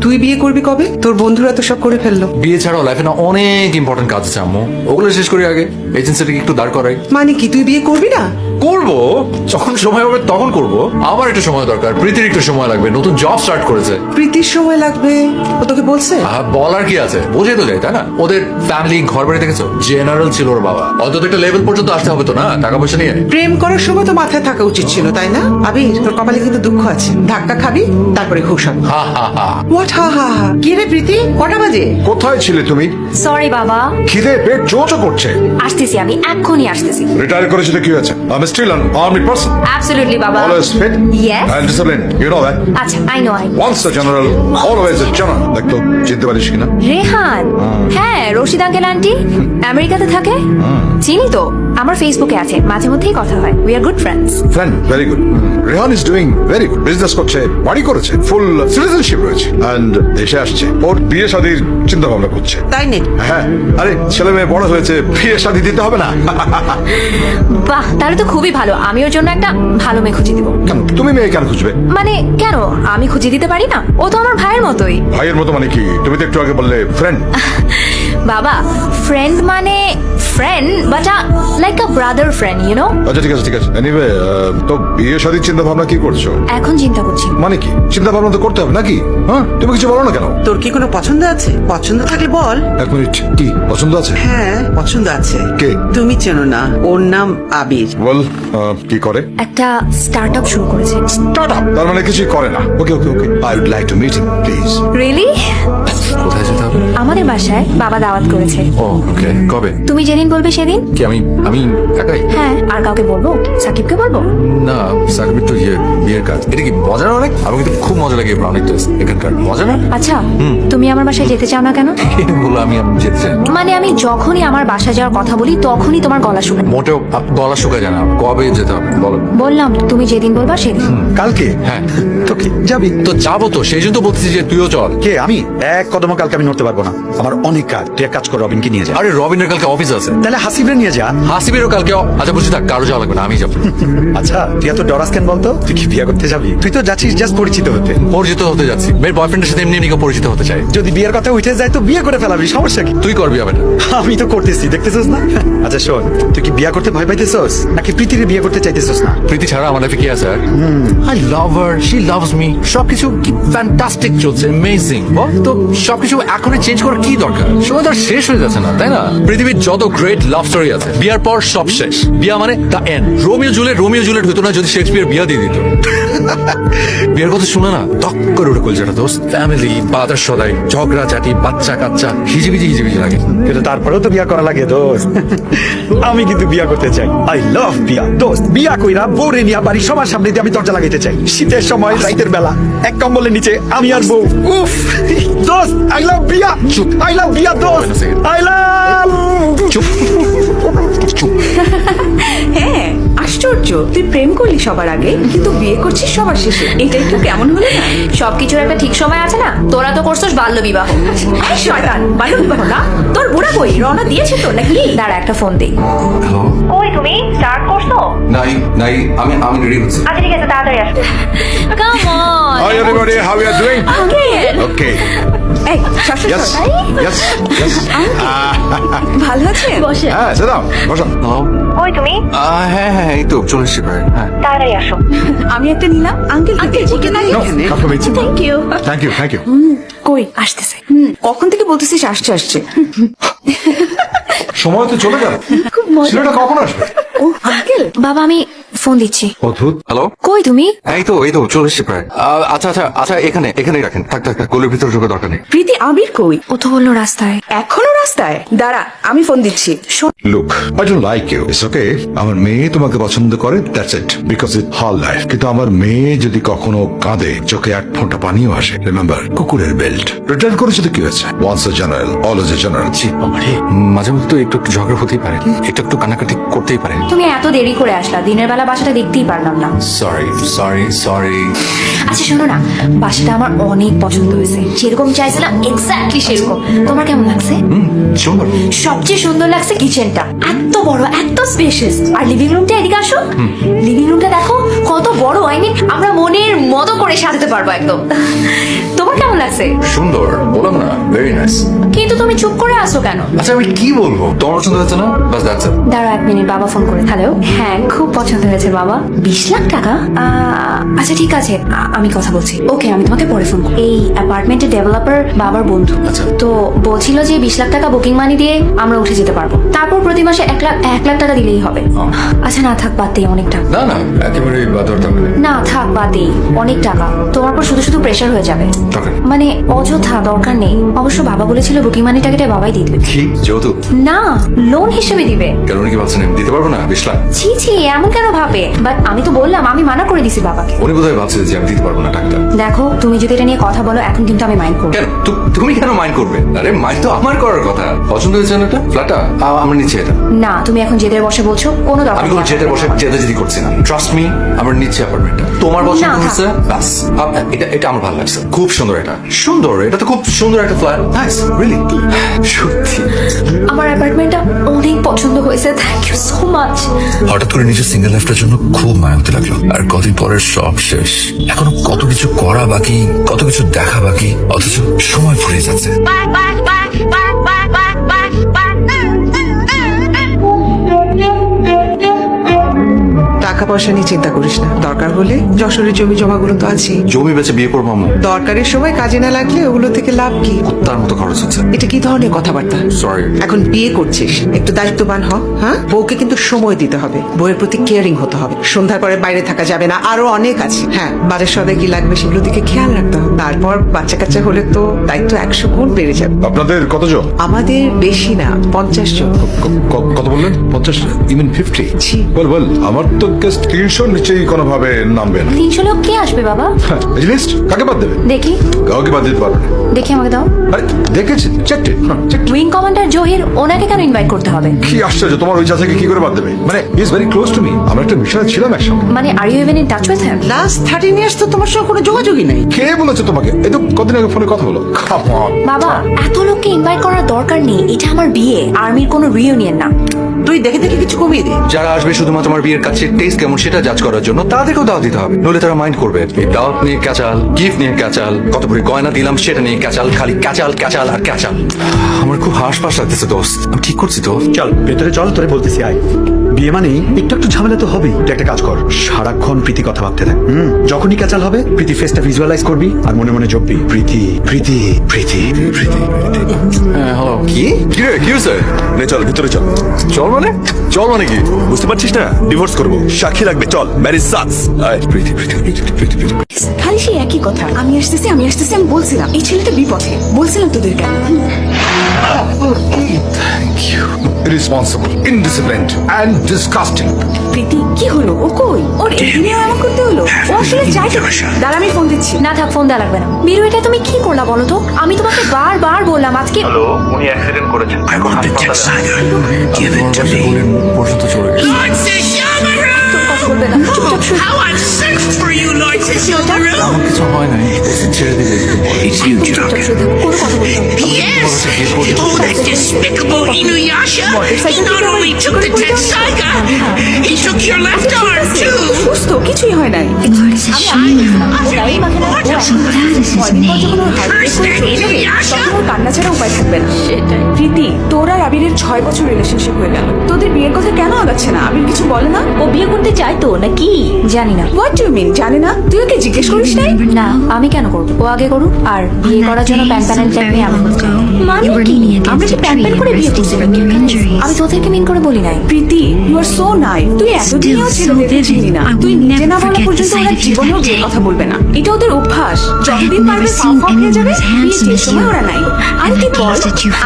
তুই বিয়ে করবি কবে? তোর বন্ধুরা তো সব করে ফেললো। বিয়ে ছাড়াও লাইফে না অনেক ইম্পর্টেন্ট কাজ আছে আম্মু, ওগুলো শেষ করি আগে। এজেন্সিটাকে একটু দাঁড় করাই। মানে কি তুই বিয়ে করবি না? করবো, যখন সময় হবে তখন করব। আমার একটু সময় দরকার, প্রীতির একটু সময় লাগবে, নতুন জব স্টার্ট করেছে। প্রীতির সময় লাগবে ও তোকে বলছে? বলার কি আছে, বোঝাই তো যায় তাই না। ওদের ফ্যামিলি ঘর বাড়ি দেখেছো, জেনারেল ছিল ওর বাবা। অন্তত একটা লেভেল পর্যন্ত আসতে হবে তো না, টাকা পয়সা নিয়ে। প্রেম করার সময় তো মাথায় থাকা উচিত ছিল, তাই না? আবির, তোর কপালে কিন্তু দুঃখ আছে। ধাক্কা খাবি, তারপরে ঘুষ হবে। হা হা হা। হোয়াট হা হা হা? কি রে প্রীতি, কটা বাজে? কোথায় ছিলে তুমি? সরি বাবা, খিদে পেট চোচো করছে। আসতেছি, আমি এক্ষুনি আসতেছি। রিটায়ার করেছিলে কি হয়েছে? I am still an army person. Absolutely বাবা। Always fit Yes. and disciplined. You know that. আচ্ছা, I know. Once a general, always a general. দেখতো চিনতে পারিস কিনা? রেহান, হ্যাঁ, রশিদ আঙ্কেল আন্টি আমেরিকাতে থাকে, চিনি তো, আমার ফেসবুকে আছে, মাঝে মধ্যেই কথা হয়। We are good friends. Friend, very good. Rehan is doing very good. Business করছে, বাড়ি করেছে, ফুল সিটিজেনশিপ রয়েছে, and দেশে আসছে। ওর বিয়ে শাদীর চিন্তা ভাবনা করছে। তাই নেই? হ্যাঁ, আরে ছেলে মেয়ে বড় হয়েছে, বিয়ে শাদী দিতে হবে না। বাহ, তাহলে তো খুবই ভালো। আমি ওর জন্য একটা ভালো মেয়ে খুঁজে দিব। কেন তুমি মেয়ে কেন খুঁজবে? মানে কেন, আমি খুঁজে দিতে পারি না? ও তো আমার ভাইয়ের মতোই। ভাইয়ের মতো মানে কি? তুমি তো একটু আগে বললে ফ্রেন্ড। বাবা, ফ্রেন্ড মানে friend, but like a brother friend, you know. আচ্ছা ঠিক আছে ঠিক আছে। এনিওয়ে, তো বিয়ে শাদীর চিন্তা ভাবনা কি করছো? এখন চিন্তা করছি। মানে কি চিন্তা ভাবনা তো করতে হবে নাকি? হ্যাঁ, তুমি কিছু বলো না কেন? তোর কি কোনো পছন্দ আছে? পছন্দ থাকলে বল। এক মিনিট, কি পছন্দ আছে? হ্যাঁ, পছন্দ আছে। কে? তুমি চেনো না, ওর নাম আবির। বল, কি করে? একটা স্টার্ট আপ শুরু করেছে। স্টার্টআপ? তার মানে কিছুই করে না। Okay okay okay, I would like to meet him please. Really? কোথায় যেতে হবে? আমাদের বাসায় বাবা দাওয়াত করেছে। ও ওকে, কবে? তুমি যেদিন বলবে সেদিন। কি আমি আমি একাই? হ্যাঁ, আর কাউকে বলবো? সাকিবকে বলবো? না, সাকিবের তো বিয়ের কাজ। এটা কি মজার? অনেক, আমি কিন্তু খুব মজা লাগে ব্রাউনি টেস্ট এখানকার। মজা না? আচ্ছা, তুমি আমার বাসায় যেতে চাও না কেন? বলো, আমি যেতে চাই। মানে আমি যখনই আমার বাসায় যাওয়ার কথা বলি তখনই তোমার গলা শুনে। মোটেও গলা শুকায় যায় না। কবে যেতে হবে বলো? বললাম তুমি যেদিন বলবা সেদিন। কালকে? হ্যাঁ তো কি যাবি? তো যাবো তো, সেই জন্য তো বলতেছি যে তুইও চল। কে? আমি এক কদমও কালকে আমি নড়তে পারবো না, আমার অনেক কাজ। তুই এক কাজ কর, রবিনকে নিয়ে যা। আরে রবিনের কালকে অফিস আছে। তাহলে হাসিবরে নিয়ে যা। হাসিবেরও কালকে। আচ্ছা বুঝি থাক, কারো যাওয়া লাগবে না, আমি যাবো। আচ্ছা, তুই এত ডরাস কেন বলতো? তুই কি বিয়ে করতে যাবি? তুই তো যাচ্ছিস জাস্ট পরিচিত হতে। পরিচিত হতে যাচ্ছি, মেয়ের বয়ফ্রেন্ডের সাথে এমনি এমনি কেউ পরিচিত হতে চাই। যদি বিয়ের কথা উঠে যায় তো বিয়ে করে ফেলাবি, সমস্যা কি? তুই করবি হবে না? আমি তো করতেছি, দেখতেছিস না? আচ্ছা শোন, তুই কি বিয়ে করতে ভয় পাইতেছস নাকি প্রীতিরে বিয়ে করতে চাইতেছস না? প্রীতি ছাড়া আমার লাইফে কি আছে আর? I love her, she loves me. সবকিছু কি ফ্যান্টাস্টিক চলছে, অ্যামেজিং। বল তো, সবকিছু এখনই চেঞ্জ করার কি দরকার? সময় তো আর শেষ হয়ে যাচ্ছে না, তাই না? পৃথিবীর যত গ্রেট লাভ স্টোরি আছে, বিয়ার পর সব শেষ। বিয়া মানে দ্য এন্ড। রোমিও জুলিয়েট হতো না যদি শেক্সপিয়ার বিয়া দিয়ে দিত। বিয়ের কথা শুনে না তক করে উঠে কলজাটা দোস্ত। ফ্যামিলি, বাজার সদাই, ঝগড়া ঝাঁটি, বাচ্চা কাচ্চা, হিজিবিজি লাগে। কিন্তু তারপরেও তো বিয়ে করা লাগে দোস্ত। আমি কিন্তু বিয়ে করতে চাই। আই লাভ বিয়া দোস্ত। বিয়া কইরা বউরে নিয়া বাড়ি সবার সামনে দিয়ে আমি দরজা লাগাইতে চাই। শীতের সময়, রাতের বেলা, এক কম্বলের নিচে আমি আর বউ। উফ দোস্ত, আই লাভ বিয়া। চুপ, আই লাভ বিয়া দোস্ত, আই লাভ। চুপ চুপ। হ্যাঁ, আশ্চর্য, তুই প্রেম করলি সবার আগে কিন্তু বিয়ে করছিস সবার শেষে। এটা একটু কেমন হলো না? সবকিছুর একটা ঠিক সময় আছে না? তোরা তো করছিস বাল্য বিবাহ। এই শয়তান, বাল্য বিবাহ না? তোর বুড়া কই, রওনা দিয়েছে তো নাকি? দাঁড়া, একটা ফোন দেই। হ্যালো। কই তুমি? স্টার্ট করছো? নাই নাই, আমি রেডি হচ্ছি। আচ্ছা ঠিক আছে, তাড়াতাড়ি আসো। Come on. Hi everybody, how you are doing? Okay. এই শাশুড়ি, Yes. Yes. Yes. ভালো আছে? বসে। হ্যাঁ, sit down. বসো। হ্যালো। কই তুমি? হ্যাঁ হ্যাঁ, এই তো চলে এসছি প্রায়। হ্যাঁ। তাড়াতাড়ি আসো। আমি একটা নিলাম। আঙ্কেল চিকেন No, কাউকে বলছি না। Thank you. Thank you, thank you. কই আসতেছে? কখন থেকে বলতেছিস আসছে আসছে? সময় তো চলে গেল। ছেলেটা কখন আসবে? ও আঙ্কেল, বাবা, আমি ফোন দিচ্ছি। অদ্ভুত। হ্যালো। কই তুমি? এই তো চলে এসছি প্রায়। আচ্ছা আচ্ছা আচ্ছা, এখানেই রাখেন। থাক গোলের ভিতরে ঢোকার দরকার নেই। প্রীতি আবির কই? ও তো বললো রাস্তায়। এখনো রাস্তায়? দাঁড়া, আমি ফোন দিচ্ছি। শোন, Look, I don't like you. It's okay. আমার মেয়ে তোমাকে পছন্দ করে, that's it. Because it's her life. কিন্তু আমার মেয়ে যদি কখনো কাঁদে, চোখে এক ফোঁটা পানিও আসে, remember, কুকুরের বেল্ট। রিটার্ন করেছে তো কি হয়েছে? Once a general, always a general. জি বাবারে, মাঝে মধ্যে তো একটু ঝগড়া হতেই পারে, একটু কানাকাটি করতেই পারে। তুমি এত দেরি করে আসলা, দিনের বেলা বাসাটা দেখতেই পারলাম না। সরি আচ্ছা শোনো না, বাসাটা আমার অনেক পছন্দ হয়েছে, যেরকম চাইছিলাম এক্স্যাক্টলি সেরকম। তোমার কেমন লাগছে? সুন্দর। সবচেয়ে সুন্দর লাগছে কিচেনটা, এত বড়, এত স্পেশিয়াস। আর লিভিং রুমটা এদিকে আসো, লিভিং রুমটা দেখো কত বড়। আই মিন আমরা মনের মতো করে সাজাতে পারবো একদম। তোমার কেমন লাগছে? সুন্দর বললাম না, ভেরি নাইস। কিন্তু তুমি চুপ করে আসো কেন? আচ্ছা আমি কি বলবো, তোমার পছন্দ হয়েছে না? বাস দ্যাটস ইট। দাঁড়াও 1 মিনিট, বাবা ফোন করে। হ্যালো, হ্যাঁ খুব পছন্দ হয়েছে বাবা। 20 লাখ টাকা? আচ্ছা ঠিক আছে, আমি কথা বলছি। ওকে, আমি তোমাকে পরে ফোন করব। এই অ্যাপার্টমেন্টের ডেভেলপার বাবার বন্ধু। আচ্ছা। তো বলছিল যে 20 লাখ টাকা বুকিং মানি দিয়ে আমরা উঠে যেতে পারবো, তারপর প্রতি মাসে 1 লাখ টাকা দিলেই হবে। আচ্ছা না থাক, বাদ দেই, অনেক টাকা। না না, একেবারে বাদরটা না থাক, বাদ দেই, অনেক টাকা। তোমার পর শুধু শুধু প্রেশার হয়ে যাবে, টাকা মানে অযথা, দরকার নেই। অবশ্য বাবা বলেছিল বুকিং মানি টাকাটা বাবাই দিয়ে দিবে। কি যৌতুক? না, লোন হিসেবে দিবে। কেন উনি কি ভাবছেন আমি দিতে পারবো না 20 লাখ? ছি ছি, এমন কেন ভাবে? বাট আমি তো বললাম, আমি মানা করে দিছি বাবাকে। উনি বোধহয় ভাবছে যে আমি দিতে পারবো না টাকাটা। দেখো, তুমি যদি এটা নিয়ে কথা বলো এখন কিন্তু আমি মাইন্ড করবো। কেন তুমি কেন মাইন্ড করবে? আরে মাইন্ড তো আমার করার কথা। পছন্দ হয়েছে না এটা ফ্ল্যাটটা? আমরা নিচ্ছি এটা। না, তুমি এখন জেদের বসে বলছো, কোনো দরকার আমি কোনো নেই। জেদের বসে জেদাজেদি করছি না। ট্রাস্ট মি, আমরা নিচ্ছি অ্যাপার্টমেন্টটা। তোমার পছন্দ না, হয়েছে বাস। এটা আমার ভালো লাগছে, খুব সুন্দর। এটা সুন্দর, এটা তো খুব সুন্দর একটা ফ্ল্যাট। নাইস, রিয়েলি সত্যি। আমার অ্যাপার্টমেন্টটা অনেক পছন্দ হয়েছে, থ্যাংক ইউ সো মাচ। হঠাৎ করে নিজের সিঙ্গেল লাইফটার জন্য খুব মায়া হতে লাগলো। আর কদিন পরের সব শেষ, এখনো কত কিছু করা বাকি, কত কিছু দেখা বাকি, অথচ সময় ফুরিয়ে যাচ্ছে। টাকা পয়সা নিয়ে চিন্তা করিস না, দরকার হলে যশোরের জমি জমাগুলো তো আছে। জমি বেচে বিয়ে করবো আমরা। দরকারের সময় কাজে না লাগলে ওগুলো থেকে লাভ কি? তার মতো খরচ হচ্ছে। এটা কি ধরনের কথাবার্তা? Sorry. এখন বিয়ে করছিস, একটু দায়িত্ববান হ। হ্যাঁ, বউকে কিন্তু সময় দিতে হবে, বউয়ের প্রতি কেয়ারিং হতে হবে। সন্ধ্যার পরে বাইরে থাকা যাবে না, আরো অনেক আছে। হ্যাঁ, বাড়ির সদাই কি লাগবে সেগুলো দিকে খেয়াল রাখতে হবে। তারপর বাচ্চা কাচ্চা হলে তো দায়িত্ব 100 গুণ বেড়ে যাবে। আপনাদের কতজন? আমাদের বেশি না, 50 জন। কত বললেন? 50? ইভেন 50? জি। বল আমার তো গেস্ট 300 নিচেই কোনোভাবে নামবে না। 300 লোক কে আসবে বাবা? হ্যাঁ, লিস্ট কাকে বাদ দেবে? দেখি, কাউকে বাদ দিতে পারবে না। দেখি আমাকে দাও। আরে দেখেছি, চেক উইং কমান্ডার জহির, ওনাকে কেন ইনভাইট করতে হবে? কি আশ্চর্য, তোমার ওই চাচাকে কি করে বাদ দেবে? মানে is very close to me, আমরা একটা মিশনে ছিলাম একসঙ্গে। মানে are you even in touch with him? Last 13 years তো তোমার সঙ্গে কোনো যোগাযোগই নাই। কে বলেছে তোমাকে? এই তো কদিন আগে ফোনে কথা বলো। Come on. বাবা, এত লোককে ইনভাইট করার দরকার নেই, এটা আমার বিয়ে, আর্মির কোনো রিইউনিয়ন না। তুই দেখে দেখে কিছু কমিয়ে দে। যারা আসবে শুধুমাত্র তোমার বিয়ের কাছে টেস্ট কেমন সেটা জাজ করার জন্য, তাদেরকেও দাওয়াত দিতে হবে, নইলে তারা মাইন্ড করবে। এই দাওয়াত নিয়ে ক্যাচাল, গিফট নিয়ে ক্যাচাল, কত ভরি গয়না দিলাম সেটা নিয়ে ক্যাচাল, খালি ক্যাচাল ক্যাচাল আর ক্যাচাল। আমার খুব হাসপাস লাগতেছে দোস্ত, আমি ঠিক করছি তো? চল ভেতরে চল, তোরে বলতেছি আয়। বিয়ে মানে একটু ঝামেলা তো হবেই। তুই একটা কাজ কর, সারাক্ষণ প্রীতি কথা ভাবতে থাক। যখনই ক্যাচাল হবে প্রীতি ফেসটা ভিজুয়ালাইজ করবি আর মনে মনে জপবি প্রীতি প্রীতি প্রীতি প্রীতি। হ্যাঁ, হ্যালো। কি কি রে, কি হয়েছে? নে চল ভিতরে চল। চল মানে? চল মানে কি? বুঝতে পারছিস না? ডিভোর্স করব, সাক্ষী লাগবে, চল ম্যারেজ সাকস। প্রীতি প্রীতি প্রীতি প্রীতি প্রীতি। খালি সেই একই কথা, আমি আসতেছি আমি আসতেছি। আমি বলছিলাম এই ছেলেটা বিপথে, বলছিলাম তোদের কেন। Irresponsible, indisciplined and disgusting. প্রীতি কি হলো? ও কই? ওর এদিনেও এমন করতে হলো? ও আসলে চাই তো। দাঁড়া, আমি ফোন দিচ্ছি। না থাক, ফোন দেওয়া লাগবে না। বিরু, এটা তুমি কি করলা বলো তো? আমি তোমাকে বারবার বললাম আজকে। I want the Texaga. Give it to me. বোনের মুখ পর্যন্ত চলে গেছে। কথা বলবে না, চুপচাপ শুয়ে। I want sex for you, Lord Silverman. আমার কিছু হয় নাই, ছেড়ে দিলে। It's you, চুপচাপ Jock. শুয়ে থাকো, কোনো কথা বলবে না। Yes! Oh, that despicable Inuyasha! He not only took the Texaga, he took your left arm, too! সুস্থ, কিছুই হয় নাই। কান্না ছাড়া উপায় থাকবে না। প্রীতি, তোর আর আবিরের 6 বছর রিলেশনশিপ হয়ে গেল, তোদের বিয়ের কথা কেন আগাচ্ছে না? আবির কিছু বলে না? ও বিয়ে করতে চায় তো নাকি? জানি না। হোয়াট ডু মিন জানে না? তুই ওকে জিজ্ঞেস করিস নাই? না, আমি কেন করবো? ও আগে করুক। আর বিয়ে করার জন্য প্যান প্যানেল টাইপ নিয়ে আমি করতে চাই। মানে কি? আমরা কি প্যান প্যান করে বিয়ে করছি? আমি তোদেরকে মিন করে বলি নাই। প্রীতি, ইউ আর সো নাইস। তুই এতদিনও ছেলেদের চিনি না। তুই নিজে না বলা পর্যন্ত ওরা জীবনেও বিয়ের কথা বলবে না। এটা ওদের অভ্যাস। যতদিন পারবে ফাও ফাও খেয়ে যাবে, বিয়ে যে সময় ওরা নাই। আর কি বল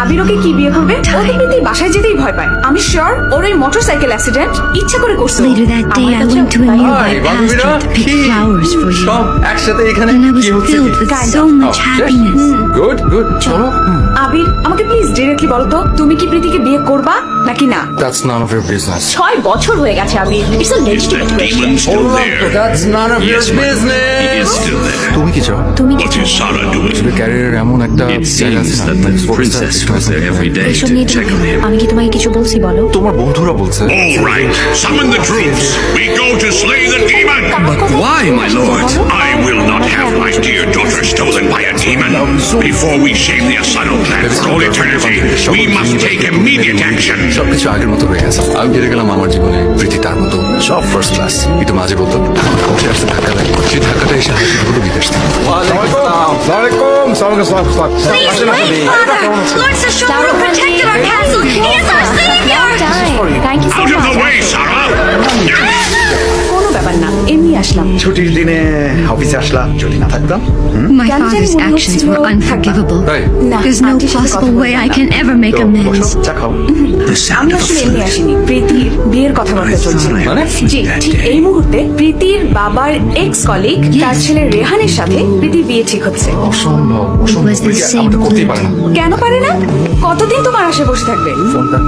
আবির ওকে কি বিয়ে করবে ও তো প্রীতির বাসায় যেতেই ভয় পায় আমি শিওর ওর ওই মোটরসাইকেল অ্যাক্সিডেন্ট ইচ্ছা করে করছে ও। Later that day, I আমার went to a কাছে nearby Hi, বান্ধবীরা। pasture to pick কি? flowers for you. সব একসাথে এখানে And I was কি হচ্ছে filled with so much happiness. Good good চলো আবির আমাকে প্লিজ ডিরেক্টলি বলো তো তুমি কি প্রীতিকে বিয়ে করবা নাকি না that's none of your business 6 বছর হয়ে গেছে Abir it's a Is legitimate that demon still there? That's none of your Yes, my lord. He is business still there. তুমি কি চাও তুমি কি What is Sarah doing? Career এমন একটা It জায়গা আছে seems না, that মানে the princess goes there every day এসব to নিয়ে check on him. আমি কি তোমাকে কিছু বলছি বলো তোমার বন্ধুরা বলছে All right, summon the troops. We go to slay the demon. But why, my lord? I will not have my dear daughter stolen by a demon. Before we shame the Asano clan for all eternity, we must take immediate action. সবকিছু আগের মতো হয়ে গেছে আমি ফিরে গেলাম আমার জীবনে প্রীতি তার মতো সব ফার্স্ট ক্লাস একটু মাঝে বলতো আমার কষ্টে আসতে ধাক্কা লাগে সেই ধাক্কাটা এসে হাসি হলো বিদেশ থেকে thank you so Out of the much way, Sarah. কোনো ব্যাপার না এমনি আসলাম ছুটির দিনে অফিসে আসলাম যদি না থাকতাম My Can father's you actions move were slow? unforgivable. তাই না There's no আন্টির সাথে কথা possible বলবো way I না। can ever make তো amends. বসো, চা খাও The sound আমি of আসলে এমনি আসিনি প্রীতির বিয়ের কথাবার্তা চলছে মানে জি ঠিক এই মুহূর্তে প্রীতির বাবার এক্স কলিগ তার ছেলে রেহানের সাথে প্রীতির বিয়ে ঠিক হচ্ছে অসম্ভব অসম্ভব was the প্রীতি same আমাকে করতেই পারে না কেন পারে না কতদিন তোমার আশে বসে থাকবে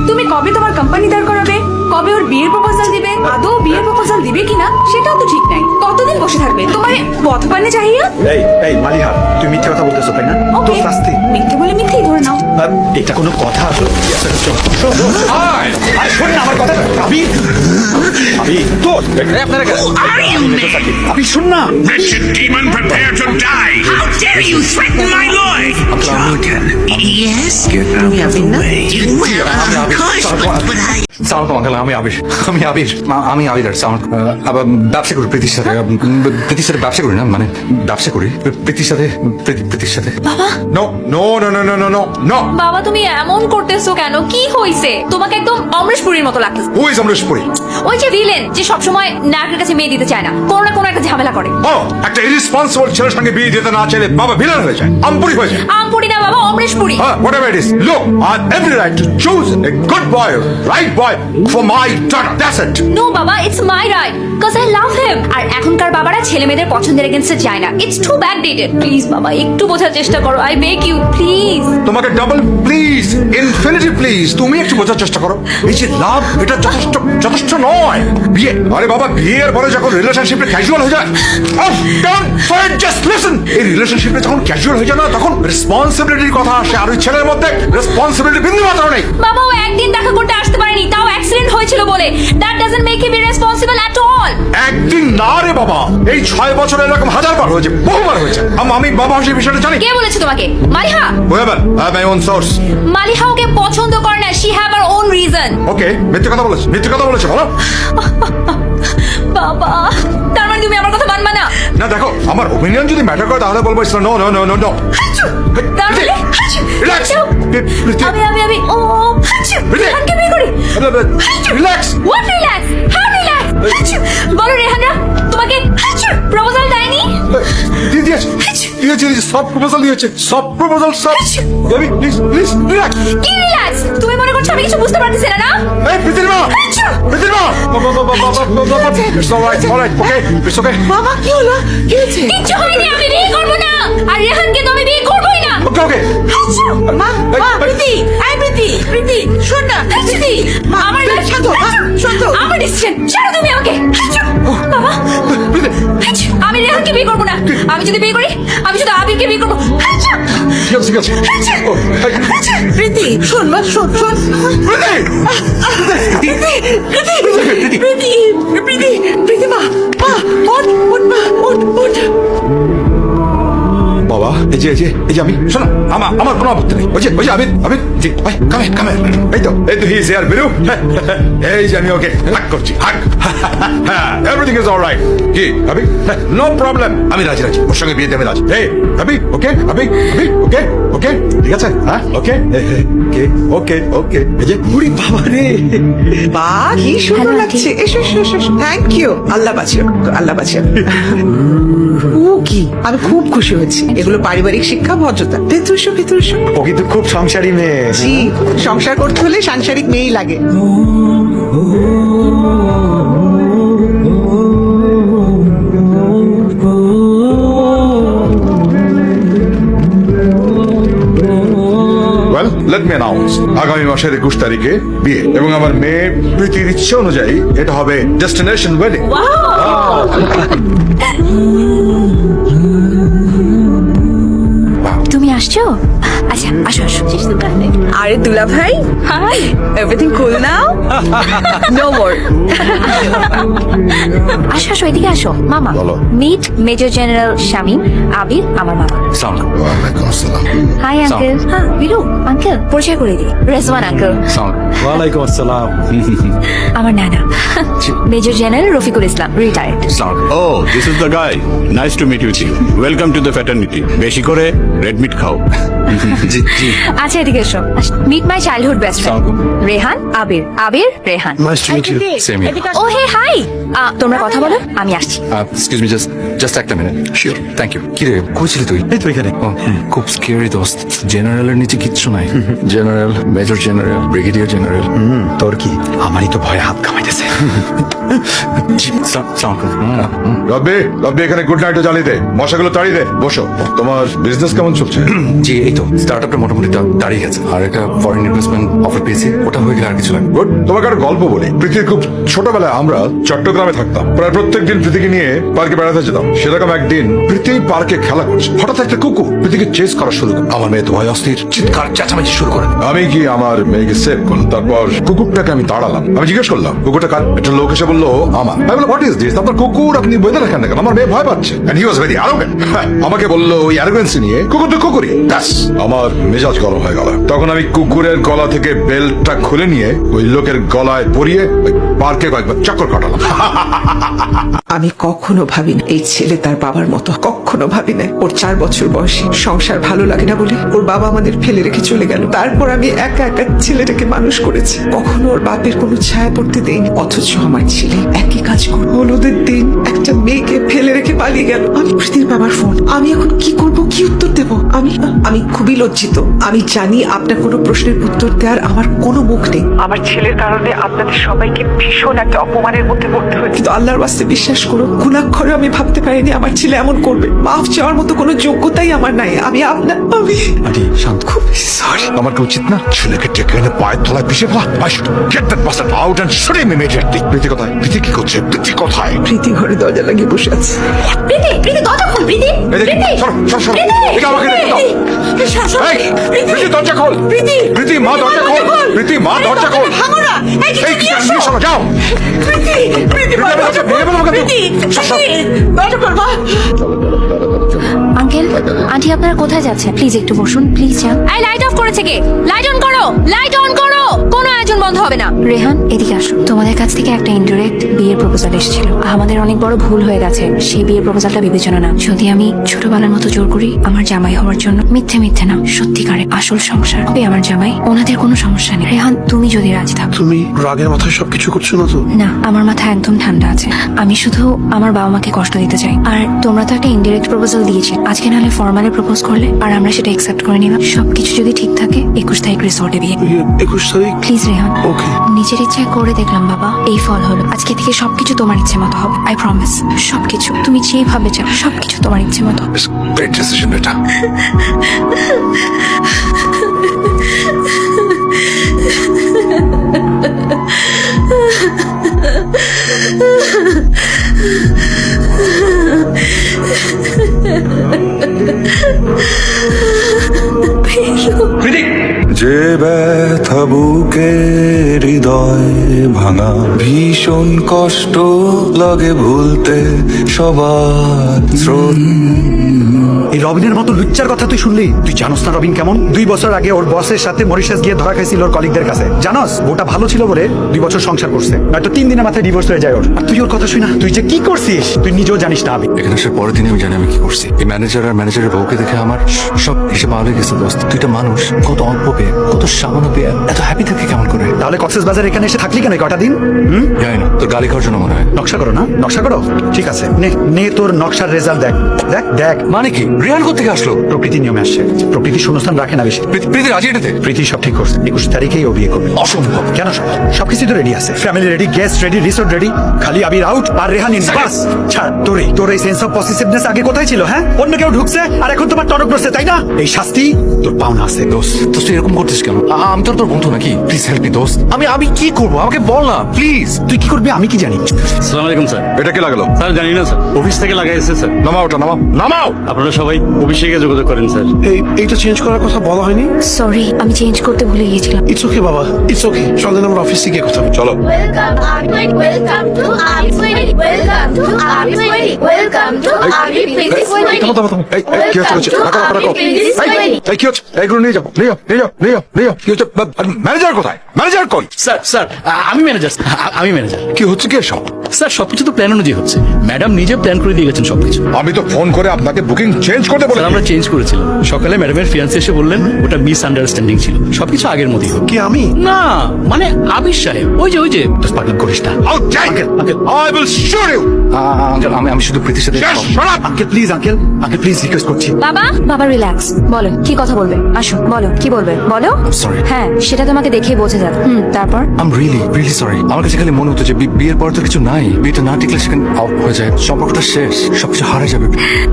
তুমি কবে তোমার কোম্পানি দাঁড় করাবে কবে ওর বিয়ের প্রপোজাল দিবে আদৌ বিয়ের প্রপোজাল দিবে কিনা সেটাও তো ঠিক নাই কতদিন বসে থাকবে তোমার পথ পানে চাহিয়া এই মালিহা তুমি মিথ্যে কথা বলতেছো তাই না তো ওকে শাস্তি মিথ্যে বলে মিথ্যেই ধরে নাও এটা কোনো কথা আসলে শোন না আমার কথা আবির আবির তোর Who are you, man? আবির শোন না Wretched demon, prepare to die. How dare you threaten my lord? Yes? তুমি আবির না Well, of course, but I... সালাম আঙ্কেল আমি আবির আমি আবির আর সালাম আবার ব্যবসা করি প্রীতির সাথে প্রীতির সাথে ব্যবসা করি না মানে ব্যবসা করি প্রীতির সাথে প্রীতির সাথে no no no no no no no no বাবা তুমি এমন করতেছো কেন কি হইছে তোমাকে একদম অমরেশপুরীর মতো লাগতেছে হু ইজ অমরেশপুরি ওই যে ভিলেন যে সবসময় নায়কের কাছে মেয়ে দিতে চায় না কোনো না কোনো একটা ঝামেলা করে ও একটা ইরেসপন্সিবল ছেলের সঙ্গে বিয়ে দিতে না চাইলে বাবা ভিলেন হয়ে যায় আমপুরি হয়ে যায় আমপুরি না বাবা অমরেশপুরী whatever it is look I have every right to choose a good boy right boy for my daughter that's it no বাবা it's my right cause I love him আর এখনকার বাবারা ছেলে মেয়েদের পছন্দের এগেইনস্টে যায় না it's too back dated please বাবা একটু বোঝার চেষ্টা করো আই বেগ ইউ প্লিজ তোমাকে ডাবল প্লিজ ইনফিনিটি প্লিজ তুমি একটু বোঝার চেষ্টা করো এই যে লাভ এটা যথেষ্ট নয় বিয়ে আরে বাবা বিয়ের পরে যখন রিলেশনশিপে ক্যাজুয়াল হয়ে যায় ডোন্ট ফাইট জাস্ট লিসেন এই রিলেশনশিপে যখন ক্যাজুয়াল হয়ে যায় না তখন রেসপন্সিবিলিটির কথা আসে আর ওই ছেলের মধ্যে রেসপন্সিবিলিটি বিন্দু মাত্র নেই বাবা ও একদিন দেখা করতে আসতে পারেনি তাও অ্যাক্সিডেন্ট হয়েছিল বলে that doesn't make him irresponsible at all একদিন না রে বাবা এই 6 বছরে এরকম হাজারবার হয়েছে বহুবার হয়েছে আমি বাবা সেই বিষয়টা জানি কে বলেছে তোমাকে Maliha whoever I have my own source Maliha ওকে পছন্দ করে না she have her own reason ওকে মিথ্যে কথা বলেছে বলো বাবা তার মানে তুমি আমার কথা মানবা না না দেখো আমার ওপিনিয়ন যদি ম্যাটার করে তাহলে বলবো no no no no no তার মানে রিল্যাক্স আমি ও Relax. রেহানকে বিয়ে করি relax what relax how relax বলো রেহানা তোমাকে প্রপোজাল দেয়নি দিয়েছে সব প্রপোজাল দিয়েছে সব প্রপোজাল সব বেবি প্লিজ রিল্যাক্স কি রিল্যাক্স তুমি মনে করছো আমি কিছু বুঝতে পারতেছি না না এই Pritima It's all right, okay, it's okay. বাবা কি হলো কি হয়েছে কিচ্ছু হয়নি আমি বিয়ে করবো না আর রেহানকে তো আমি বিয়ে করবোই না Okay. মা প্রীতি শোন না প্রীতি আমার লাইফ শান্ত শান্ত আমার ডিসিশন ছাড়ো তুমি আমাকে বাবা আমি রেহানকে বিয়ে করবো না আমি যদি বিয়ে করি আমি শুধু আবিরকে বিয়ে করবো ঠিক আছে প্রীতি শোন মা শোন প্রীতি মা ওঠ বাবা এই যে আমি শোনো আমার কোনো আপত্তি নেই ওই যে আমি জি ভাই কামে এই তো হি ইজ হিয়ার বিরু এই যে আমি ওকে হাক করছি হাক এভরিথিং ইজ অলরাইট কি আবি নো প্রবলেম আমি রাজি ওর সঙ্গে বিয়েতে আমি রাজি এই আবি ওকে আবি ওকে ঠিক আছে হ্যাঁ ওকে ওকে ওকে ওকে এই যে উড়ি বাবা রে, বা কি সুন্দর Hello, লাগছে। এসো এসো এসো থ্যাংক ইউ। আল্লাহ বাঁচিও, আল্লাহ বাঁচিও। ও কি, আমি খুব খুশি হয়েছি। এগুলো পারিবারিক শিক্ষা, ভদ্রতা। ভেতর এসো, ভেতর এসো। ও কিন্তু খুব সংসারী মেয়ে। জি, সংসার করতে হলে সাংসারিক মেয়েই লাগে। ওয়েল লেট মি অ্যানাউন্স, আগামী মাসের 21 তারিখে বিয়ে, এবং আমার মেয়ে প্রীতির ইচ্ছে অনুযায়ী এটা হবে ডেস্টিনেশন ওয়েডিং। তুমি আসছো? আচ্ছা আসো আসো। আরে দুলা ভাই, hi, everything cool now? No more. আসো আসো, এদিকে আসো। মামা, meet major general Shamim Abir, আমার মামা। সালাম ওয়ালাইকুম আসসালাম। Hi uncle. হ্যাঁ বিরু আঙ্কেল, পরিচয় করে দিই। রেজওয়ান আঙ্কেল, সালাম। ওয়ালাইকুম আসসালাম। আমার নানা major general Rafiqul Islam, retired. সালাম। Oh, this is the guy. Nice to meet you. Welcome to the fraternity. বেশি করে রেড মিট খাও। জি জি। আচ্ছা এদিকে এসো। Meet my childhood best friend Rehan Abir, Abir Rehan. Same here. Oh hey hi, তোমরা কথা বলো, আমি আসছি। এক্সকিউজ মি, জাস্ট একটা মিনিট। Sure, thank you. কি রে, কই ছিলি তুই? এই তো এখানে। ও, খুব স্কেরি দোস্ত। জেনারেলের নিচে কিচ্ছু নাই। General, major general, brigadier general. তোর কি, আমারই তো ভয়ে হাত কামাইতেছে। জি, সালাম। রব্বি, রব্বি এখানে গুড নাইটও জ্বালিয়ে দে, মশাগুলো তাড়িয়ে দে। বসো। তোমার বিজনেস কেমন চলছে? জি, এই তো স্টার্টআপটা মোটামুটি দাঁড়িয়ে গেছে। আর একটা ফরেন ইনভেস্টমেন্ট অফার পেয়েছি, ওটা হয়ে গেলে আর কিছু লাগবে। গুড। তোমাকে একটা গল্প বলি। প্রীতির খুব ছোটবেলায় আমরা চট্টগ্রামে থাকতাম। প্রায় প্রত্যেকদিন প্রীতিকে নিয়ে পার্কে বেড়াতে যেতাম। সেরকম একদিন প্রীতি পার্কে খেলা করছে, হঠাৎ একটা কুকুর প্রীতিকে চেস করা শুরু করে। আমার মেয়ে তো ভয় অস্থির, চিৎকার চেঁচামেচি শুরু করে। আমি কি আমার মেয়েকে সেভ করলাম, তারপর কুকুরটাকে আমি তাড়ালাম। আমি জিজ্ঞেস করলাম কুকুরটা কার? একটা লোক এসে বললো আমার। আমি বললাম হোয়াট ইজ দিস? আপনার কুকুর, আপনি বেঁধে রাখেন না কেন? আমার মেয়ে ভয় পাচ্ছে। And he was very arrogant. আমাকে বললো ওই অ্যারোগেন্সি নিয়ে কুকুর তো কুকুরই। ব্যাস, আমার মেজাজ গরম হয়ে গেল। তখন আমি কুকুরের গলা থেকে বেল্টটা খুলে নিয়ে ওই লোকের গলায় পরিয়ে ওই পার্কে কয়েকবার চক্কর কাটালাম। আমি কখনো ভাবিনি এই ছেলে তার বাবার মতো, কখনো ভাবি না। ওর 4 বছর বয়সে সংসার ভালো লাগে না বলে ওর বাবা আমাদের ফেলে রেখে চলে গেল। তারপর আমি একা একা ছেলেটাকে মানুষ করেছি, কখনো ওর বাপের কোনো ছায়া পড়তে দেয়নি। অথচ আমার ছেলে একই কাজ করে হলুদের দিন একটা মেয়েকে ফেলে রেখে পালিয়ে গেল। আমি প্রীতির বাবার ফোন, আমি এখন কি করব, কি উত্তর দেব? আমি খুবই লজ্জিত। আমি জানি আপনার কোনো প্রশ্নের উত্তর দেওয়ার আমার কোনো মুখ নেই। আমার ছেলের কারণে আপনাদের সবাইকে ভীষণ একটা অপমানের মধ্যে পড়তে হয়, কিন্তু আল্লাহর ওয়াস্তে বিশ্বাস করুন, ঘুণাক্ষরে আমি ভাবতে পারিনি আমার ছেলে এমন করবে। মাফ চাওয়ার মতো কোনো যোগ্যতাই আমার নাই। আমি আন্টি শান্ত। খুব সরি। আমার কি উচিত না ছেলেকে ডেকে এনে পায়ের তলায় পিষে ফেলা? I should get that bastard out and shoot him immediately. প্রীতি কোথায়? প্রীতি কি করছে? প্রীতি কোথায়? প্রীতি ঘরে দরজা লাগিয়ে বসে আছে। প্রীতি, প্রীতি দরজা খোল, প্রীতি। এদিকে, প্রীতি, সরো, সরো, সরো। প্রীতি, এদিকে আমাকে দেখতে দাও। এই, প্রীতি দরজা খোল। প্রীতি মা দরজা খোল। প্রীতি মা দরজা খোল। এই, কি নিয়ে সরো, যাও। প্রীতি দরজা ভেঙে ফেলো আমাকে তো। সর, সর। আঙ্কেল, আন্টি আপনারা কোথায় যাচ্ছেন? প্লিজ একটু বসুন, প্লিজ যান। এই লাইট অফ করেছে কে? লাইট অন করো, লাইট অন করো। কোনো আয়োজন বন্ধ হবে না। রেহান এদিকে আসো। তোমাদের কাছ থেকে একটা ইনডিরেক্ট বিয়ের প্রপোজাল এসেছিল। আমাদের অনেক বড় ভুল হয়ে গেছে। সেই বিয়ের প্রপোজালটা বিবেচনা না। যদি আমি ছোটবেলার মতো জোর করি আমার জামাই হওয়ার জন্য, মিথ্যে মিথ্যে না, সত্যিকারে আসল সংসার হবে আমার জামাই। ওনাদের কোনো সমস্যা নেই। রেহান তুমি যদি রাজি থাকো। তুমি রাগের মাথায় সবকিছু করছো না তো? না, আমার মাথা একদম ঠান্ডা আছে। আমি শুধু আমার বাবা মাকে কষ্ট দিতে চাই। আর তোমরা তো একটা ইনডিরেক্ট প্রপোজাল দিয়েছে, আজকে নাহলে ফর্মালি প্রপোজ করলে আর আমরা সেটা অ্যাকসেপ্ট করে নিলাম। সবকিছু যদি ঠিক থাকে 21 তারিখ রিসোর্টে বিয়ে। 21 তারিখ? প্লিজ রেহান। ওকে। নিজের ইচ্ছায় করে দেখলাম বাবা, এই ফল হলো। আজকে থেকে সবকিছু তোমার ইচ্ছে মতো হবে। I promise. সবকিছু তুমি যেভাবে চাও সবকিছু তোমার ইচ্ছে মতো হবে। গ্রেট ডিসিশন বেটা। যে ব্যথা বুকে হৃদয় ভাঙা, ভীষণ কষ্ট লাগে ভুলতে সবার স্রোত। এই রবিনের মতো লুচ্চার কথা তুই শুনলি? তুই জানোস না রবিন কেমন? 2 বছর আগে ওর বসের সাথে মরিশাস গিয়ে ধরা খাইছিল ওর কলিগদের কাছে। জানোস ওটা ভালো ছিল বলে 2 বছর সংসার করছে, নয়তো 3 দিনের মাথায় ডিভোর্স হয়ে যায় ওর। আর তুই ওর কথা শুই না, তুই যে কি করছিস তুই নিজেও জানিস না। আমি এখানে আসার পরের দিনে আমি জানি আমি কি করছি। এই ম্যানেজার আর ম্যানেজারের বউকে দেখে আমার সব হিসেবে ভালো হয়ে গেছে দোস্ত। তুই একটা মানুষ কত অল্প পেয়ে, কত সামান্য পেয়ে এত হ্যাপি থাকে কেমন করে? তাহলে কক্সেস বাজার এখানে এসে থাকলি কেন কটা দিন? জানি না, তোর গালি খাওয়ার জন্য মনে হয়। নকশা করো না, নকশা করো, ঠিক আছে নে নে তোর নকশার রেজাল্ট দেখ দেখ দেখ। মানে কি? রিহান কোথেকে আসলো? প্রকৃতি নিয়মে আসছে, প্রকৃতি শূন্যস্থান রাখে না বেশি। প্রীতি রাজি এটাতে? প্রীতি সব ঠিক করছে, 21 তারিখেই ও বিয়ে করবে। অসম্ভব। কেন সম্ভব? সবকিছু তো রেডি আছে, family ready, guest ready, resort ready, খালি আবির আউট আর রেহান ইন। বাস ছাড়, তোর এই সেন্স অফ পসেসিভনেস আগে কোথায় ছিল? হ্যাঁ, অন্য কেউ ঢুকছে আর এখন তোমার টনক বসছে, তাই না? এই শাস্তি তোর পাওনা আছে। দোস্ত দোস্ত তুই এরকম করছিস কেন? আমি তোর বন্ধু নাকি? প্লিজ হেল্প মি দোস্ত। আমি কি করবো আমাকে বল না প্লিজ। তুই কি করবি আমি কি জানি? আসসালামু আলাইকুম স্যার। এটা কে লাগালো? স্যার জানি না স্যার, অফিস থেকে লাগাইছে স্যার। নামাও ওটা, নামাও নামাও। আপনারা সবাই অফিসে যোগাযোগ করেন স্যার। এইটা চেঞ্জ করার কথা বলা হয়নি? সরি, আমি চেঞ্জ করতে ভুলে গিয়েছিলাম। ইটস ওকে বাবা, ইটস ওকে। চলেন আমরা অফিসে গিয়ে কথা বলি। চলো। থামো, থামো, থামো। এই, কি হচ্ছে? রাখো, রাখো, রাখো। এই, কি হচ্ছে? এইগুলো নিয়ে যাও, নিয়ে যাও, নিয়ে যাও, নিয়ে যাও, নিয়ে যাও। কি হচ্ছে? ম্যানেজার কোথায়? ম্যানেজার কই? স্যার আমি ম্যানেজার। কি হচ্ছে কি সব? স্যার সবকিছু তো প্ল্যান অনুযায়ী হচ্ছে, ম্যাডাম নিজে প্ল্যান করে দিয়ে গেছেন সবকিছু। আমি তো ফোন করে আপনাকে বুকিং চেঞ্জ করতে বলে। স্যার আমরা চেঞ্জ করেছিলাম, সকালে ম্যাডামের ফিয়ান্সি এসে বললেন ওটা মিস আন্ডারস্ট্যান্ডিং ছিল, সবকিছু আগের মতোই হোক। কি আমি? না মানে আবির সাহেব, ওই যে পাগল করিস না। Out, Jack! I will shoot you! Uncle আমি শুধু প্রীতির সাথে Just shut up! Uncle please, uncle please request করছি। বাবা রিল্যাক্স, বলো কি কথা বলবে, আসো বলো কি বলবে বলো। Sorry. হ্যাঁ, সেটা তোমাকে দেখেই বোঝা যাক। তারপর I'm really sorry. আমার কাছে খালি মনে হতো যে বিয়ের পর তো কিছু নাই, বিয়েটা না টিকলে সেখানে আউট হয়ে যায়, সম্পর্কটা শেষ, সবকিছু হারিয়ে যাবে।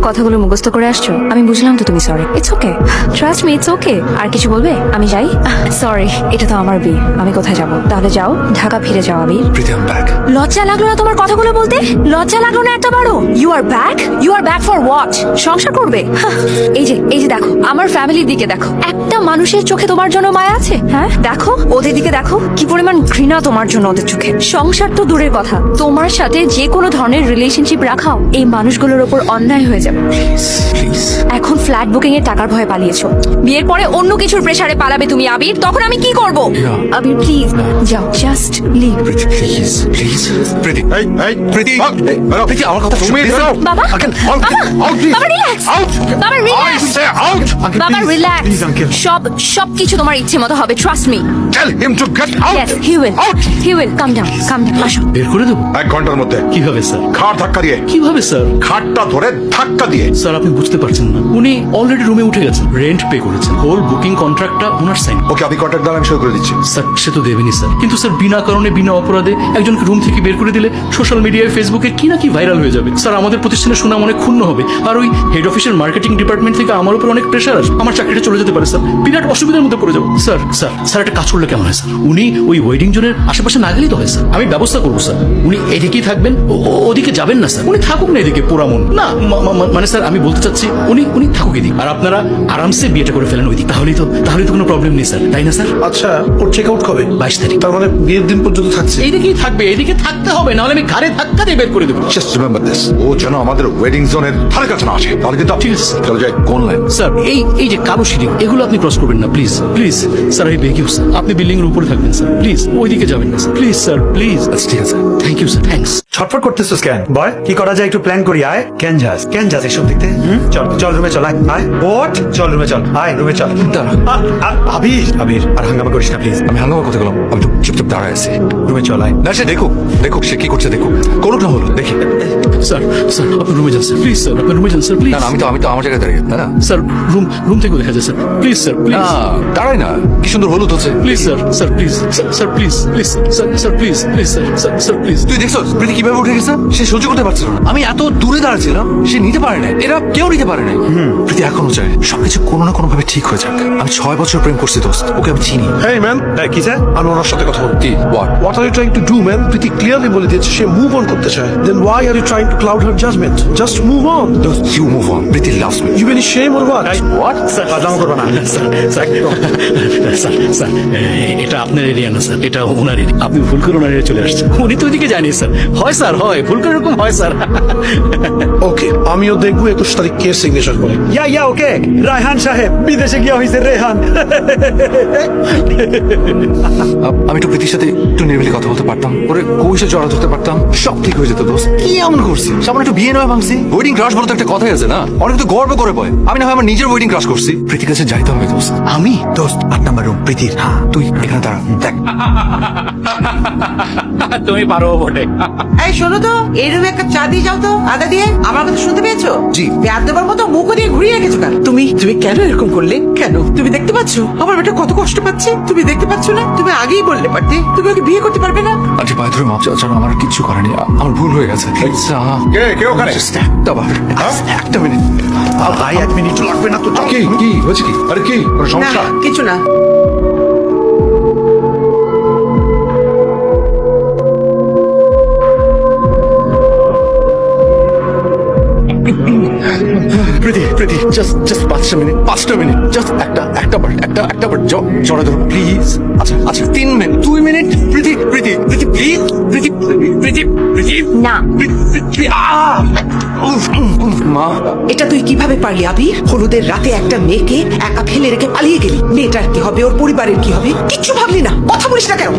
কথাগুলো মুখস্থ করে আসছো, আমি বুঝলাম তো তুমি sorry. It's okay, trust me, it's okay. আর কিছু বলবে? আমি যাই। সরি, এটা তো আমার বিয়ে, আমি কোথায় যাব? তাহলে যাও, ঢাকা ফিরে যাও আবির। প্রীতি I'm back. লজ্জা লাগলো না তোমার কথাগুলো বলতে? লজ্জা লাগলো না এত বড়? You are back for what? সংসার করবে? এই যে দেখো, আমার ফ্যামিলির দিকে দেখো, একটা মানুষের চোখে তোমার জন্য মায়া আছে? হ্যাঁ দেখো, ওদের দিকে দেখো, কি পরিমাণ ঘৃণা তোমার জন্য ওদের চোখে। সংসার তো দূরের কথা, তোমার সাথে যে কোনো ধরনের রিলেশনশিপ রাখাও এই মানুষগুলোর ওপর অন্যায় হয়ে যাবে। Please. এখন ফ্ল্যাট বুকিং এর টাকার ভয়ে পালিয়েছো, বিয়ের পরে অন্য কিছুর প্রেসারে পালাবে তুমি আবির, তখন আমি কি করব? আবির প্লিজ যাও, জাস্ট লিভ। প্রীতি প্লিজ প্রীতি এই, প্রীতি প্রীতি আমার কথা তুমি বেরো। বাবা Uncle, বাবা out, please. বাবা রিল্যাক্স, Out. বাবা I রিল্যাক্স, say out! বাবা রিল্যাক্স। please, uncle. সবকিছু তোমার ইচ্ছে মতো হবে, trust me. Tell him to get out! Yes, he will. Out! He will. Calm down. আসো। বের করে দেবো? 1 ঘন্টার মধ্যে। কিভাবে স্যার? খাট ধাক্কা দিয়ে। কিভাবে স্যার? খাটটা ধরে ধাক্কা দিয়ে। স্যার আপনি বুঝতে পারছেন না, উনি অলরেডি রুমে উঠে গেছেন, রেন্ট পে করেছেন, হোল বুকিং কন্ট্রাক্টটা ওনার সাইন। ওকে, আপনি কন্ট্যাক্ট দাও, আমি সই করে দিচ্ছি। স্যার সে তো দেবেনি স্যার, কিন্তু স্যার বিনা কারণে বিনা অপরাধে একজনকে রুম থেকে বের করে দিলে সোশ্যাল মিডিয়ায় ফেসবুকে কি না কি ভাইরাল হয়ে যাবে স্যার, আমাদের প্রতিষ্ঠানের সুনাম অনেক ক্ষুণ্ণ হবে, আর ওই হেড অফিসের মার্কেটিং ডিপার্টমেন্ট থেকে আমার উপর অনেক প্রেশার আসবে, আমার চাকরিটা চলে যেতে পারে স্যার, বিরাট অসুবিধার মধ্যে পড়ে যাবো। স্যার একটা কাজ করলে কেমন হয় স্যার? উনি ওই ওয়েডিং জোনের আশেপাশে না গেলেই তো হয় স্যার, আমি ব্যবস্থা করবো স্যার, উনি এদিকেই থাকবেন, ওদিকে যাবেন না স্যার, উনি থাকুক না এদিকে পোড়ামন না, মানে স্যার আমি বলতে চাচ্ছি উনি থাকুক এদিকে, আর আপনারা আরামসে বিয়েটা করে ফেলেন ওইদিক, তাহলেই তো কোনো প্রবলেম নেই স্যার, তাই না স্যার? আচ্ছা, ওর চেক আউট কবে? 22 তারিখ। তার মানে বিয়ের দিন পর্যন্ত থাকছে? এইদিকেই থাকবে, এদিকে থাকতে হবে, নাহলে আমি ঘাড়ে ধাক্কা দিয়ে বের করে দেবো। Just remember this. ও যেন আমাদের ওয়েডিং জোনের ধারে কাছে না আসে, তাহলে কিন্তু ঠিক আছে, স্যার। চলে যাই। কোন লাইন? স্যার এই যে কালো সিঁড়ি, এগুলো আপনি ক্রস করবেন না প্লিজ স্যার, আমি বেগ ইউ স্যার, আপনি বিল্ডিং এর উপরে থাকবেন স্যার, প্লিজ ওইদিকে যাবেন না স্যার, প্লিজ স্যার প্লিজ। আচ্ছা ঠিক আছে। Thank you sir, thanks. ছটফট করতেছিস কেন? বয় কি করা যায় একটু প্ল্যান করি। আয় কেন যাস এসব দেখতে? চল রুমে চল, আয় ওঠ, চল রুমে চল, আয় রুমে চল। দাঁড়া। আবির আর হাঙ্গামা করিস না প্লিজ। আমি হাঙ্গামা করতে গেলাম, আমি তো চুপচাপ দাঁড়ায় আছি। রুমে চল, আয়। না সে দেখুক সে কি করছে, দেখুক, করুক না হলো দেখি। স্যার আপনি রুমে যান স্যার, প্লিজ স্যার, আপনি রুমে যান স্যার, প্লিজ। না আমি তো আমার জায়গায় দাঁড়িয়ে, তাই না? স্যার রুম থেকেও দেখা যায় স্যার, প্লিজ স্যার, না প্লিজ দাঁড়াই না, কি সুন্দর হলুদ হচ্ছে। Please sir please sir, please sir please sir please. তুই দেখছো প্রীতি কিভাবে উঠে গেছে? সে সহ্য করতে পারছিল না, আমি এত দূরে দাঁড়াচ্ছিলাম, সে নিতে পারে নাই, এরা কেউ নিতে পারে নাই। প্রীতি এখনো চায় সবকিছু কোনো না কোনো ভাবে ঠিক হয়ে যাক। আমি 6 বছর প্রেম করছি দোস্ত, ওকে আমি চিনি। হেই ম্যান, কি স্যার? আমি ওনার সাথে কথা বলছি। কি What are you trying to do, man? Preeti clearly বলে দিয়েছে সে মুভ অন করতে চায়। Then why are you trying to cloud her judgment? Just move on. You move on. Preeti loves me. You any shame or what? What sir? বদনাম করবো না। Sir এটা আপনার area না স্যার, এটা ওনার এরিয়া, আপনি ভুল করে ওনার এরিয়া চলে আসছেন, উনি তো ওইদিকে জানি স্যার, হয় স্যার, হয় ভুল করে এরকম হয় স্যার। ওকে, আমিও দেখবো 21 তারিখ কে সিগনেচার করে। ইয়া ওকে, রায়হান সাহেব বিদেশে গিয়া হইছে রেহান। আমি একটু প্রীতির সাথে একটু নিরিবিলি কথা বলতে পারতাম, ওরে কৌশে জড়া ধরতে পারতাম, সব ঠিক হয়ে যেত দোস্ত। কি এমন করছি? সামনে একটু বিয়ে নয় ভাঙছি। ওয়েডিং ক্রাশ বলতে একটা কথাই আছে না, অনেক তো গর্ব করে বয়। আমি না হয় আমার নিজের ওয়েডিং ক্রাশ করছি, প্রীতির কাছে যাইতে হবে দোস্ত। আমি দোস্ত 8 নাম্বার রুম প্রীতির। তুই এখানে দাঁড়া, দেখ তুমি পারো বটে। এই শোনো তো, এই রুমে একটা চা দিয়ে যাও তো, আদা দিয়ে। আমার কথা শুনতে পেয়েছো? জি। ব্যাদ দেবার মতো মুখ দিয়ে ঘুরিয়ে রেখেছো কেন? তুমি কেন এরকম করলে? কেন? তুমি দেখতে পাচ্ছ আমার বেটা কত কষ্ট পাচ্ছে? তুমি দেখতে পাচ্ছ না? তুমি আগেই বললে পারতে তুমি ওকে বিয়ে করতে পারবে না। আচ্ছা পায়ে ধরে মাপ চাওয়া ছাড়া আমার কিচ্ছু করেনি, আমার ভুল হয়ে গেছে। কে ওখানে? Just একটা বার, একটা মিনিট। ভাই 1 মিনিট লাগবে না তো। কি হয়েছে কি? আরে কি কোনো না সমস্যা? কিছু না। প্রীতি জাস্ট 5টা মিনিট, জাস্ট একটা বার জড়া ধরো প্লিজ। আচ্ছা 3 মিনিট, 2 মিনিট। Preity please. না মা, এটা তুই কিভাবে পারলি আবির? হলুদের রাতে একটা মেয়েকে একা ফেলে রেখে পালিয়ে গেলি। মেয়েটার কি হবে, ওর পরিবারের কি হবে, কিচ্ছু ভাবলি না? কথা বলিস না কেন?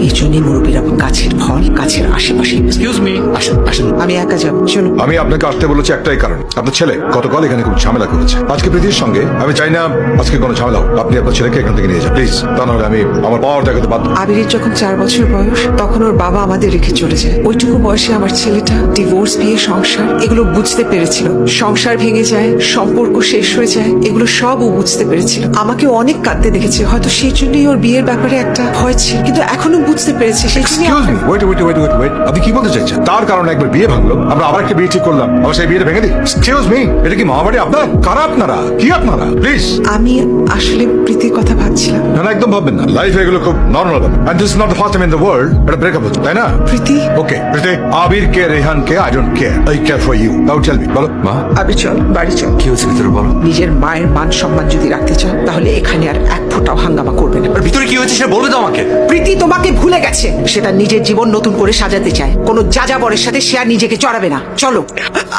এই জন্যই মুরব্বীরা গাছের ফল গাছের আশেপাশে। এক্সকিউজ মি, আসেন। আমি একা যাবো, চলো। আমি আপনাকে আসতে বলেছি একটাই কারণ, আপনার ছেলে গতকাল এখানে খুব ঝামেলা করেছে। আজকে প্রীতির সঙ্গে আমি চাই না আজকে কোনো ঝামেলা হোক। আপনি আপনার ছেলেকে এখান থেকে নিয়ে যান প্লিজ, তা নাহলে আমি আমার পাওয়ার দেখাতে বাধ্য। আবিরের যখন 4 বছর বয়স তখন ওর বাবা আমাদের রেখে চলে যায়। ওইটুকু বয়সে আমার ছেলেটা ডিভোর্স, বিয়ে, সংসার এগুলো বুঝতে পেরেছিল। সংসার ভেঙে যায়, সম্পর্ক শেষ হয়ে যায়, এগুলো সব ও বুঝতে পেরেছিল। আমাকে অনেক কাঁদতে দেখেছে, হয়তো সেই জন্যই ওর বিয়ের ব্যাপারে একটা ভয় ছিল, কিন্তু এখনো বুঝতে পেরেছে। সেই জন্যই এক্সকিউজ মি, ওয়েট, আপনি কি বলতে চাইছেন? তার কারণে একবার বিয়ে ভাঙলো, আমরা আবার একটা বিয়ে ঠিক করলাম, আবার সেই বিয়েটা ভেঙে দিই? এক্সকিউজ মি, এটা কি মামাবাড়ি আপনার? কারা আপনারা? কি আপনারা? প্লিজ। আমি আসলে প্রীতির কথা ভাবছিলাম। না একদম ভাববেন না, লাইফ এগুলো খুব নর্মাল ব্যাপার। And this is not the first time in the world এটা ব্রেকআপ হচ্ছে, তাই না? প্রীতি, ওকে প্রীতি, আবির কে রেহান কে I don't care, I care for you. Now tell me, বলো। মা আবির চল, বাড়ি চল। কি হয়েছে ভিতরে বলো। নিজের মায়ের মান সম্মান যদি রাখতে চাও তাহলে এখানে আর এক ফোঁটাও হাঙ্গামা করবে না। আর ভিতরে কি হয়েছে সেটা বলবে তো আমাকে। প্রীতি তোমাকে ভুলে গেছে, সেটা নিজের জীবন নতুন করে সাজাতে চায়। কোনো যাযাবরের সাথে সে আর নিজেকে চড়াবে না। চলো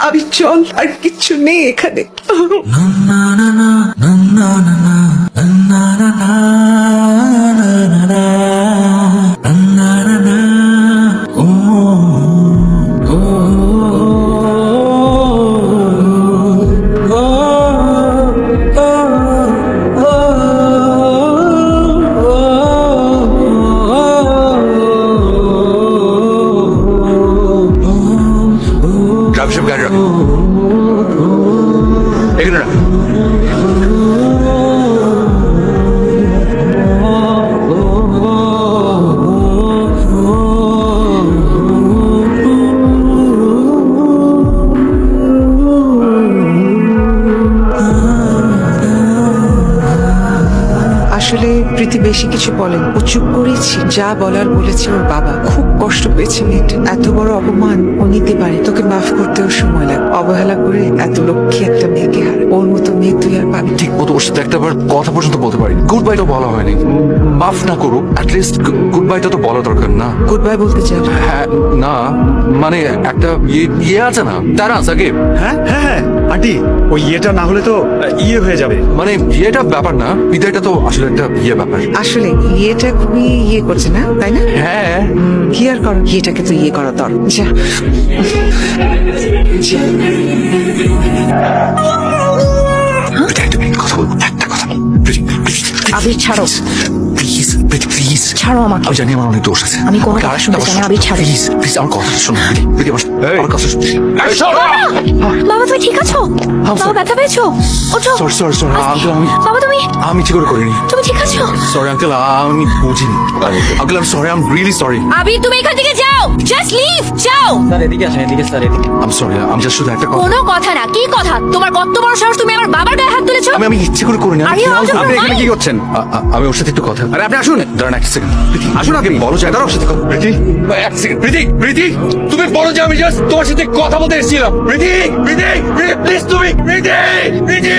আবির চল, আর কিচ্ছু নেই এখানে। ড্রাইভার সাহেব গাড়ি রাখুন, এখানে রাখুন। আসলে প্রীতি বেশি কিছু বলেন, ও চুপ করেছি। যা বলার বলেছে ওর বাবা। খুব কষ্ট পেয়েছে মেয়েটা। এত বড় অপমান ও নিতে পারে, তোকে মাফ করতেও সময় লাগে। অবহেলা করে এত লক্ষ্মী একটা মেয়েকে হার। ওর মতো মেয়ে তুই আর পাবি? ঠিক মতো ওর সাথে একটাবার কথা পর্যন্ত বলতে পারি। গুড বাইটা বলা হয়নি, মাফ না করুক, অ্যাটলিস্ট গুড বাইটা তো বলা দরকার না? গুড বাই বলতে চাই। হ্যাঁ না, মানে একটা ইয়ে আছে না, তারা সাকিব। হ্যাঁ আন্টি, ওই ইয়েটা না হলে তো ইয়ে হয়ে যাবে। মানে ইয়েটা ব্যাপার না, বিদায়টা তো আসলে একটা ইয়ে ব্যাপার। আসলে ইয়েটা খুবই ইয়ে করছে না, তাই না? হ্যাঁ কি আর কর, ইয়েটাকে তো ইয়ে করা দর। যা যা। একটা মিনিট কথা বলবো, একটা কথা। আবির ছাড়ো, প্লিজ প্লিজ ছাড়ো আমাকে। আমি জানি আমার অনেক দোষ আছে। আমি কোনো কথা শুনতে চাই না, আবির ছাড়ো। প্লিজ আমার কথা শোনো, প্রীতি আমার কথা শোনো। বাবা তুমি ঠিক আছো? বাবা ব্যথা পেয়েছো? ওঠো। সরি আঙ্কেল, বাবা আমি ঠিক করে করিনি। তুমি ঠিক আছো? সরি আঙ্কেল, আমি বুঝিনি। আঙ্কেল আমি sorry, I am really sorry. Abir তুমি এখান থেকে যাও, জাস্ট লিভ, যাও। স্যার এদিকে আসেন, এদিকে স্যার এদিকে। আই এম সরি, আমি জাস্ট শুধু একটা কথা। কোনো কথা না। কি কথা? তোমার কত বড় সাহস, তুমি আমার বাবার গায়ে হাত তুলেছো? আমি ইচ্ছে করে করিনি। Are you out of your আপনি এখানে mind? কি করছেন? আমি ওর সাথে একটু কথা। আরে আপনি আসুন, দাঁড়ান একটা সেকেন্ড। আসুন আপনি, বলো যে দাঁড়াও, ওর সাথে কথা। প্রীতি এক সেকেন্ড। প্রীতি তুমি বলো যে আমি জাস্ট তোমার সাথে কথা বলতে এসেছিলাম। প্রীতি প্লিজ তুমি প্রীতি